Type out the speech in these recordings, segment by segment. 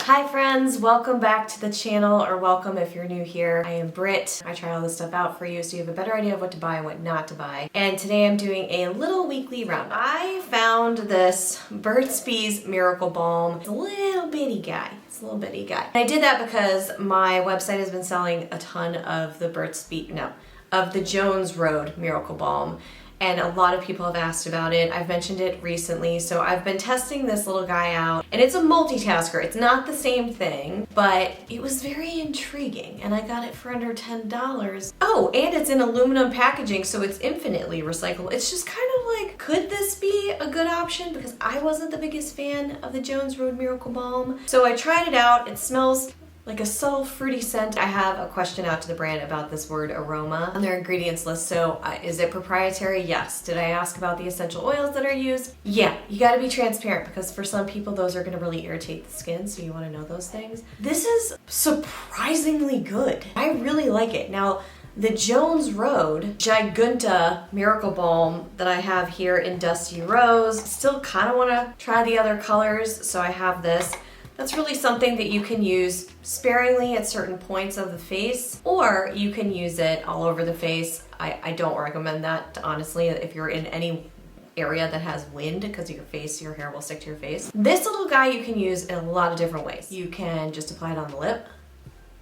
Hi friends, welcome back to the channel, or welcome if you're new here. I am Britt. I try all this stuff out for you so you have a better idea of what to buy and what not to buy. And today I'm doing a little weekly roundup. I found this Burt's Bees Miracle Balm. It's a little bitty guy. And I did that because my website has been selling a ton of the of the Jones Road Miracle Balm. And a lot of people have asked about it. I've mentioned it recently, so I've been testing this little guy out. And it's a multitasker. It's not the same thing, but it was very intriguing, and I got it for under $10. Oh, and it's in aluminum packaging, so it's infinitely recyclable. It's just kind of like, could this be a good option? Because I wasn't the biggest fan of the Jones Road Miracle Balm. So I tried it out. It smells like a subtle fruity scent. I have a question out to the brand about this word aroma on their ingredients list. So is it proprietary? Yes. Did I ask about the essential oils that are used? Yeah, you gotta be transparent because for some people those are gonna really irritate the skin, so you wanna know those things. This is surprisingly good. I really like it. Now, the Jones Road Gigunta Miracle Balm that I have here in Dusty Rose, still kind of want to try the other colors, so I have this. That's really something that you can use sparingly at certain points of the face, or you can use it all over the face. I don't recommend that, honestly, if you're in any area that has wind, because your hair will stick to your face. This little guy you can use in a lot of different ways. You can just apply it on the lip.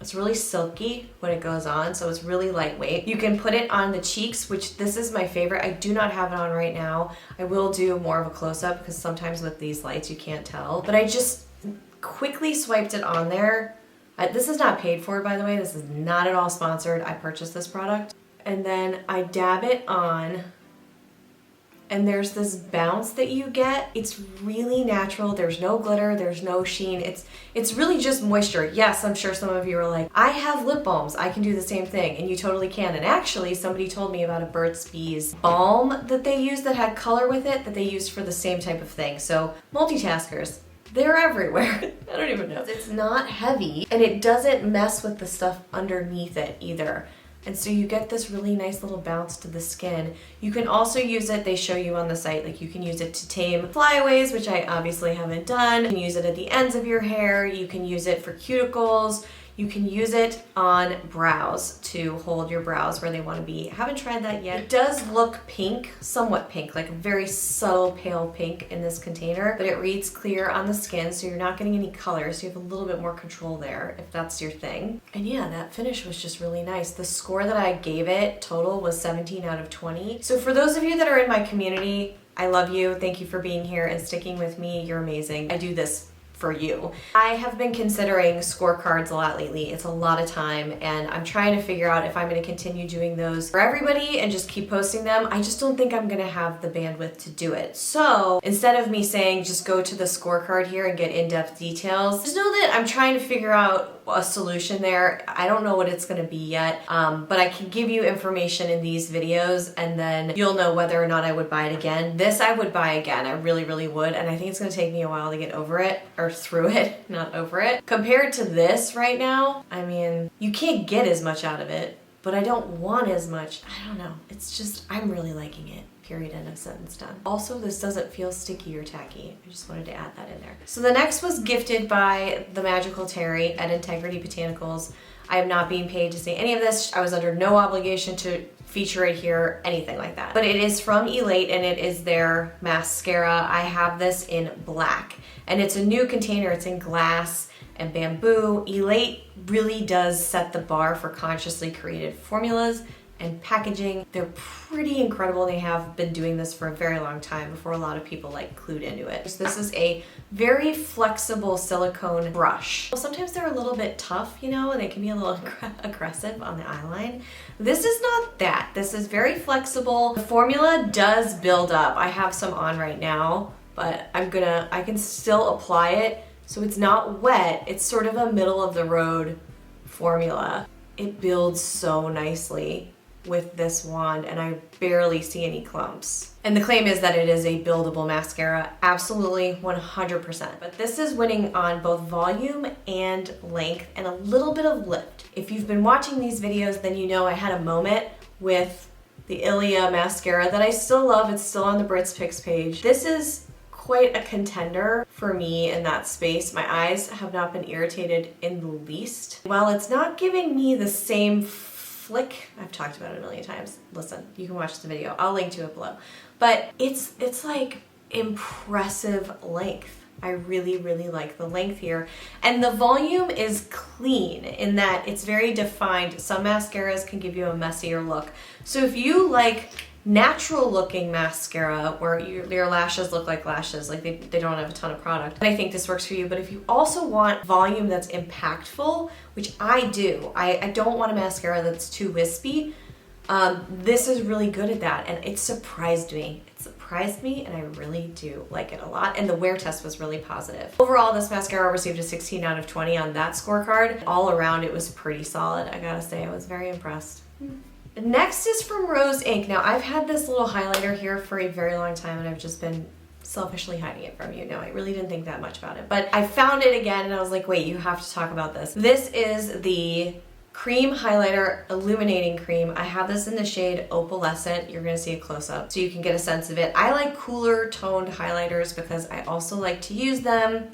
It's really silky when it goes on, so it's really lightweight. You can put it on the cheeks, which this is my favorite. I do not have it on right now. I will do more of a close-up because sometimes with these lights you can't tell, but I just quickly swiped it on there. This is not paid for, by the way. This is not at all sponsored. I purchased this product. And then I dab it on, and there's this bounce that you get. It's really natural. There's no glitter, there's no sheen. It's really just moisture. Yes, I'm sure some of you are like, I have lip balms, I can do the same thing, and you totally can. And actually, somebody told me about a Burt's Bees balm that they used that had color with it that they used for the same type of thing. So multitaskers, they're everywhere. I don't even know. It's not heavy, and it doesn't mess with the stuff underneath it either. And so you get this really nice little bounce to the skin. You can also use it, they show you on the site, like you can use it to tame flyaways, which I obviously haven't done. You can use it at the ends of your hair. You can use it for cuticles. You can use it on brows to hold your brows where they want to be. I haven't tried that yet. It does look pink, somewhat pink, like a very subtle pale pink in this container, but it reads clear on the skin, so you're not getting any color, so you have a little bit more control there if that's your thing. And yeah, that finish was just really nice. The score that I gave it total was 17 out of 20. So for those of you that are in my community, I love you. Thank you for being here and sticking with me. You're amazing. I do this for you. I have been considering scorecards a lot lately. It's a lot of time, and I'm trying to figure out if I'm going to continue doing those for everybody and just keep posting them. I just don't think I'm going to have the bandwidth to do it. So instead of me saying just go to the scorecard here and get in-depth details, just know that I'm trying to figure out a solution there. I don't know what it's going to be yet, but I can give you information in these videos, and then you'll know whether or not I would buy it again. This I would buy again. I really, really would, and I think it's going to take me a while to get over it, or through it, not over it. Compared to this right now, I mean, you can't get as much out of it, but I don't want as much. I don't know. It's just, I'm really liking it. Period, end of sentence, done. Also, this doesn't feel sticky or tacky. I just wanted to add that in there. So the next was gifted by the Magical Terry at Integrity Botanicals. I am not being paid to say any of this. I was under no obligation to feature it here, anything like that. But it is from Elate, and it is their mascara. I have this in black, and it's a new container. It's in glass and bamboo. Elate really does set the bar for consciously created formulas and packaging. They're pretty incredible. They have been doing this for a very long time, before a lot of people like clued into it. So this is a very flexible silicone brush. Well, sometimes they're a little bit tough, you know, and they can be a little aggressive on the eyeline. This is not that. This is very flexible. The formula does build up. I have some on right now, but I can still apply it so it's not wet. It's sort of a middle of the road formula. It builds so nicely with this wand, and I barely see any clumps. And the claim is that it is a buildable mascara. Absolutely, 100%. But this is winning on both volume and length and a little bit of lift. If you've been watching these videos, then you know I had a moment with the Ilia mascara that I still love. It's still on the Britt's Picks page. This is quite a contender for me in that space. My eyes have not been irritated in the least. While it's not giving me the same flick, I've talked about it a million times. Listen, you can watch the video. I'll link to it below. But it's like impressive length. I really, really like the length here. And the volume is clean in that it's very defined. Some mascaras can give you a messier look. So if you like natural looking mascara where your lashes look like lashes, like they don't have a ton of product, and I think this works for you. But if you also want volume that's impactful, which I do, I don't want a mascara that's too wispy, this is really good at that, and it surprised me. It surprised me, and I really do like it a lot, and the wear test was really positive. Overall, this mascara received a 16 out of 20 on that scorecard. All around, it was pretty solid. I gotta say, I was very impressed. Next is from Rose Inc. Now, I've had this little highlighter here for a very long time, and I've just been selfishly hiding it from you. No, I really didn't think that much about it, but I found it again, and I was like, wait, you have to talk about this. This is the cream highlighter illuminating cream. I have this in the shade Opalescent. You're gonna see a close-up so you can get a sense of it. I like cooler toned highlighters because I also like to use them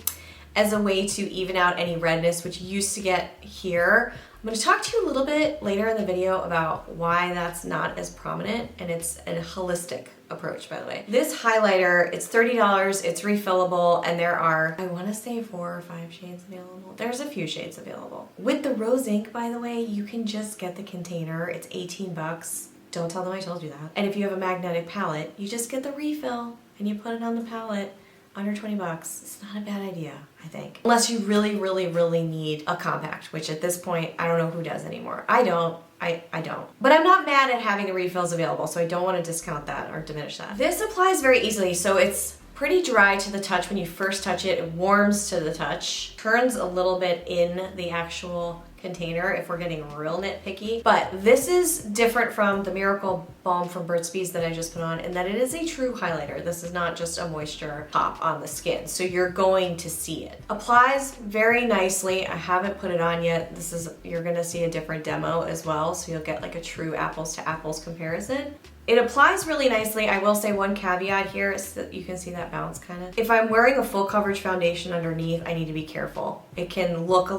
as a way to even out any redness, which you used to get here. I'm gonna talk to you a little bit later in the video about why that's not as prominent, and it's a holistic approach, by the way. This highlighter, it's $30, it's refillable, and there are, I wanna say 4 or 5 shades available. There's a few shades available. With the Rose Inc, by the way, you can just get the container. It's 18 bucks. Don't tell them I told you that. And if you have a magnetic palette, you just get the refill and you put it on the palette. Under 20 bucks. It's not a bad idea, I think. Unless you really, really, really need a compact, which at this point, I don't know who does anymore. I don't. I don't. But I'm not mad at having the refills available, so I don't want to discount that or diminish that. This applies very easily, so it's pretty dry to the touch when you first touch it. It warms to the touch, turns a little bit in the actual container if we're getting real nitpicky. But this is different from the Miracle Balm from Burt's Bees that I just put on in that it is a true highlighter. This is not just a moisture pop on the skin, so you're going to see it. Applies very nicely. I haven't put it on yet. You're gonna see a different demo as well, so you'll get like a true apples to apples comparison. It applies really nicely. I will say one caveat here is that you can see that bounce kind of. If I'm wearing a full coverage foundation underneath, I need to be careful. It can look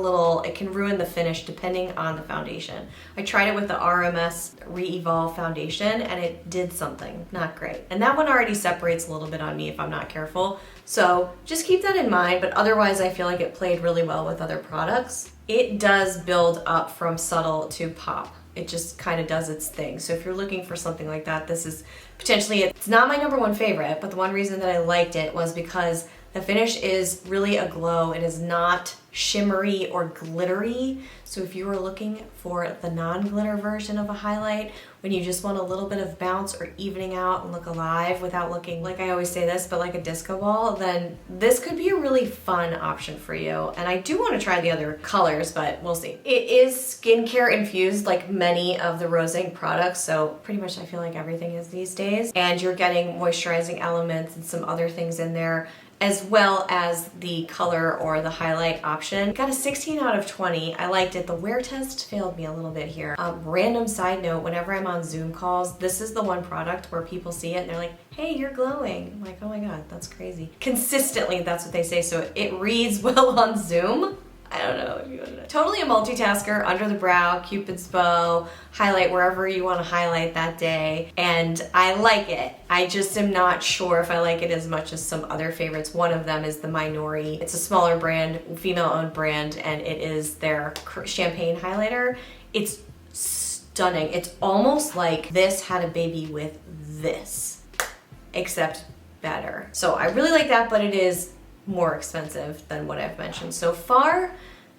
it can ruin the finish depending on the foundation. I tried it with the RMS Re-Evolve foundation and it did something not great. And that one already separates a little bit on me if I'm not careful. So just keep that in mind, but otherwise I feel like it played really well with other products. It does build up from subtle to pop. It just kind of does its thing. So if you're looking for something like that, this is potentially it. It's not my #1 favorite, but the one reason that I liked it was because the finish is really a glow. It is not shimmery or glittery. So if you were looking for the non-glitter version of a highlight, when you just want a little bit of bounce or evening out and look alive without looking, like I always say this, but like a disco ball, then this could be a really fun option for you. And I do want to try the other colors, but we'll see. It is skincare infused like many of the Rose Inc products, so pretty much I feel like everything is these days. And you're getting moisturizing elements and some other things in there, as well as the color or the highlight option. Got a 16 out of 20. I liked it. The wear test failed me a little bit here. Random side note, whenever I'm on Zoom calls, this is the one product where people see it and they're like, hey, you're glowing. I'm like, oh my God, that's crazy. Consistently, that's what they say. So it reads well on Zoom. I don't know if you want to. Totally a multitasker, under the brow, Cupid's bow, highlight wherever you want to highlight that day. And I like it. I just am not sure if I like it as much as some other favorites. One of them is the Minori. It's a smaller brand, female-owned brand, and it is their champagne highlighter. It's stunning. It's almost like this had a baby with this, except better. So I really like that, but it is more expensive than what I've mentioned so far,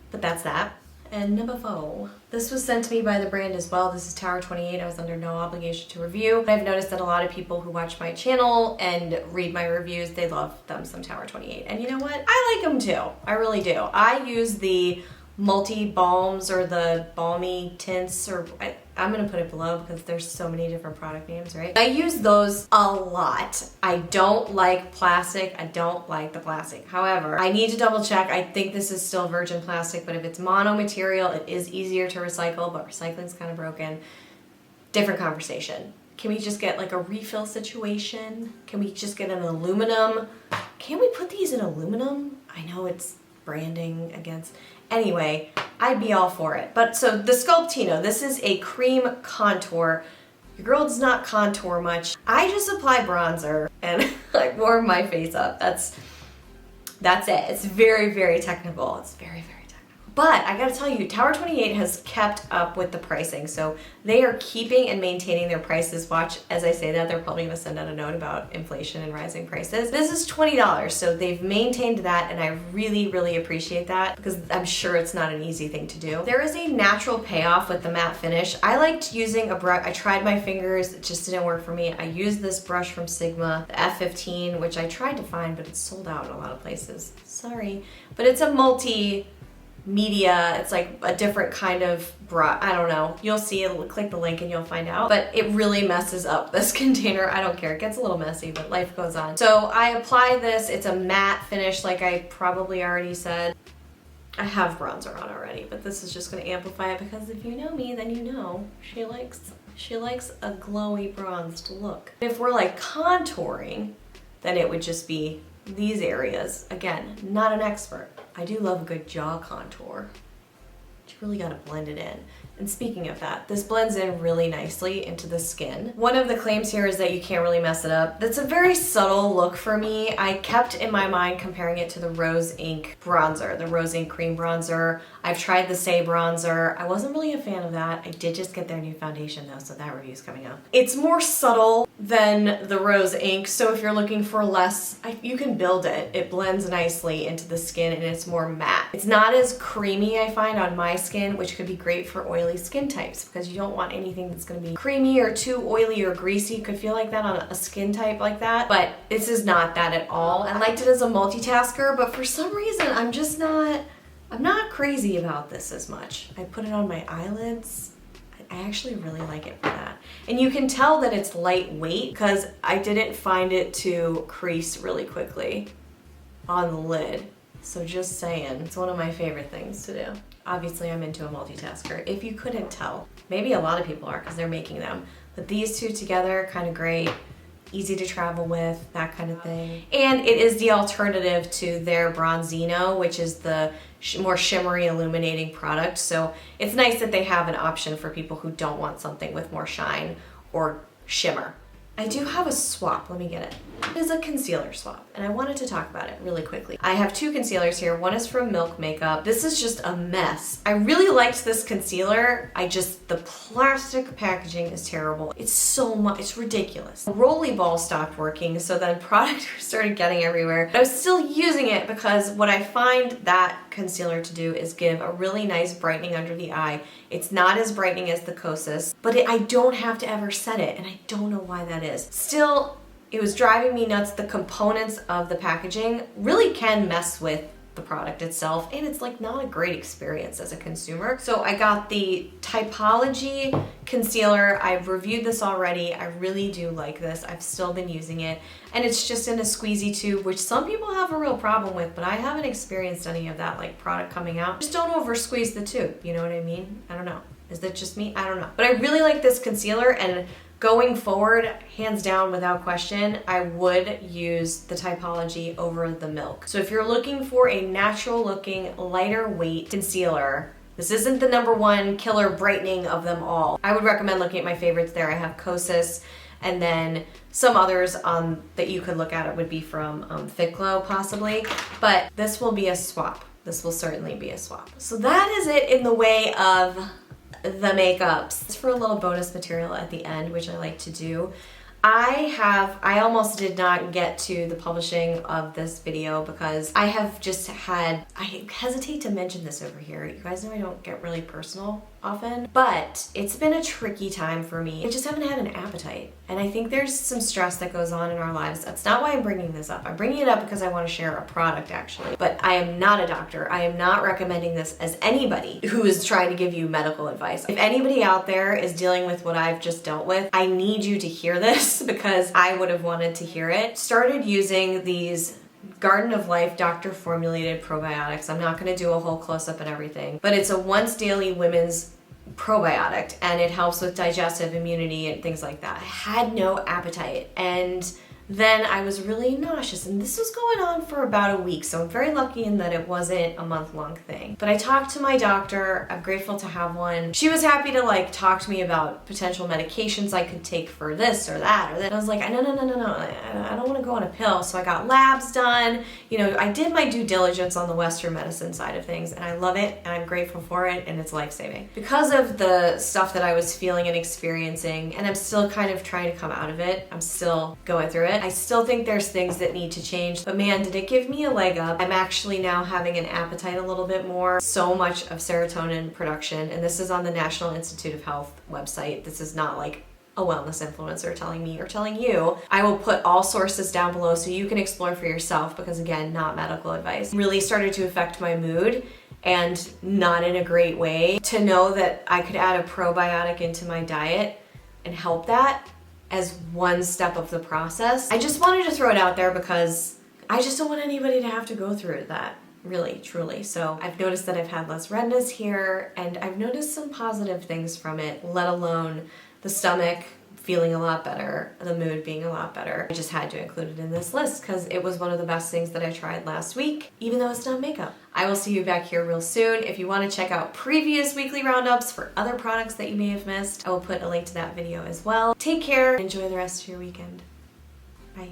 but that's that. And number 4. This was sent to me by the brand as well. This is Tower 28. I was under no obligation to review. I've noticed that a lot of people who watch my channel and read my reviews, they love them some Tower 28. And you know what? I like them too. I really do. I use the multi-balms or the balmy tints, or I'm gonna put it below because there's so many different product names, right? I use those a lot. I don't like plastic. I don't like the plastic. However, I need to double check. I think this is still virgin plastic, but if it's mono material, it is easier to recycle, but recycling's kind of broken. Different conversation. Can we just get like a refill situation? Can we just get an aluminum can we put these in aluminum? I know it's branding against, anyway, I'd be all for it. But so the Sculptino, this is a cream contour. Your girl does not contour much. I just apply bronzer and I warm my face up. That's it. It's very, very technical. It's very, very technical. But I gotta tell you, Tower 28 has kept up with the pricing. So they are keeping and maintaining their prices. Watch, as I say that, they're probably gonna send out a note about inflation and rising prices. This is $20, so they've maintained that, and I really, really appreciate that because I'm sure it's not an easy thing to do. There is a natural payoff with the matte finish. I liked using a brush. I tried my fingers, it just didn't work for me. I used this brush from Sigma, the F15, which I tried to find, but it's sold out in a lot of places. Sorry. But it's a multi-media, it's like a different kind of brush. I don't know. You'll see it, click the link and you'll find out. But it really messes up this container. I don't care. It gets a little messy, but life goes on. So I apply this. It's a matte finish, like I probably already said. I have bronzer on already, but this is just going to amplify it because if you know me, then you know she likes a glowy bronzed look. If we're like contouring, then it would just be these areas. Again, not an expert. I do love a good jaw contour. You really gotta blend it in. And speaking of that, this blends in really nicely into the skin. One of the claims here is that you can't really mess it up. That's a very subtle look for me. I kept in my mind comparing it to the Rose Ink bronzer, the Rose Ink cream bronzer. I've tried the Say bronzer. I wasn't really a fan of that. I did just get their new foundation though, so that review's coming out. It's more subtle than the Rose Ink, so if you're looking for less, you can build it. It blends nicely into the skin and it's more matte. It's not as creamy, I find, on my skin, which could be great for oily skin types because you don't want anything that's going to be creamy or too oily or greasy. You could feel like that on a skin type like that, but this is not that at all. I liked it as a multitasker, but for some reason I'm not crazy about this as much. I put it on my eyelids. I actually really like it for that. And you can tell that it's lightweight because I didn't find it to crease really quickly on the lid. So just saying, it's one of my favorite things to do. Obviously I'm into a multitasker, if you couldn't tell. Maybe a lot of people are because they're making them. But these two together, kind of great. Easy to travel with, that kind of thing. And it is the alternative to their Bronzino, which is the more shimmery illuminating product. So it's nice that they have an option for people who don't want something with more shine or shimmer. I do have a swap, let me get it. It is a concealer swap, and I wanted to talk about it really quickly. I have two concealers here. One is from Milk Makeup. This is just a mess. I really liked this concealer. The plastic packaging is terrible. It's so much, it's ridiculous. The Rolly Ball stopped working, so then product started getting everywhere. I was still using it because what I find that concealer to do is give a really nice brightening under the eye. It's not as brightening as the Kosas, but I don't have to ever set it, and I don't know why that is. Still, it was driving me nuts. The components of the packaging really can mess with the product itself, and it's like not a great experience as a consumer. So I got the Typology concealer. I've reviewed this already. I really do like this. I've still been using it, and it's just in a squeezy tube, which some people have a real problem with, but I haven't experienced any of that like product coming out. Just don't over squeeze the tube, you know what I mean? I don't know. Is that just me? I don't know. But I really like this concealer, and going forward, hands down, without question, I would use the Typology over the Milk. So if you're looking for a natural looking, lighter weight concealer, this isn't the #1 killer brightening of them all. I would recommend looking at my favorites there. I have Kosas, and then some others that you could look at it would be from Fit Glow possibly, but this will be a swap. This will certainly be a swap. So that is it in the way of the makeups. It's for a little bonus material at the end, which I like to do. I almost did not get to the publishing of this video because I hesitate to mention this over here. You guys know I don't get really personal often, but it's been a tricky time for me. I just haven't had an appetite, and I think there's some stress that goes on in our lives. That's not why I'm bringing this up. I'm bringing it up because I want to share a product actually, but I am not a doctor. I am not recommending this as anybody who is trying to give you medical advice. If anybody out there is dealing with what I've just dealt with, I need you to hear this because I would have wanted to hear it. Started using these Garden of Life doctor formulated probiotics. I'm not going to do a whole close-up and everything, but it's a once daily women's probiotic, and it helps with digestive immunity and things like that. I had no appetite, and then I was really nauseous, and this was going on for about a week, so I'm very lucky in that it wasn't a month-long thing. But I talked to my doctor. I'm grateful to have one. She was happy to like talk to me about potential medications I could take for this or that or that. I was like, no, I don't want to go on a pill. So I got labs done. You know, I did my due diligence on the Western medicine side of things, and I love it, and I'm grateful for it, and it's life-saving. Because of the stuff that I was feeling and experiencing, and I'm still kind of trying to come out of it, I'm still going through it. I still think there's things that need to change, but man, did it give me a leg up. I'm actually now having an appetite a little bit more. So much of serotonin production, and this is on the National Institute of Health website. This is not like a wellness influencer telling me or telling you. I will put all sources down below so you can explore for yourself, because again, not medical advice. Really started to affect my mood, and not in a great way. To know that I could add a probiotic into my diet and help that as one step of the process. I just wanted to throw it out there because I just don't want anybody to have to go through that, really, truly. So I've noticed that I've had less redness here, and I've noticed some positive things from it, let alone the stomach feeling a lot better, the mood being a lot better. I just had to include it in this list because it was one of the best things that I tried last week, even though it's not makeup. I will see you back here real soon. If you want to check out previous weekly roundups for other products that you may have missed, I will put a link to that video as well. Take care. Enjoy the rest of your weekend. Bye.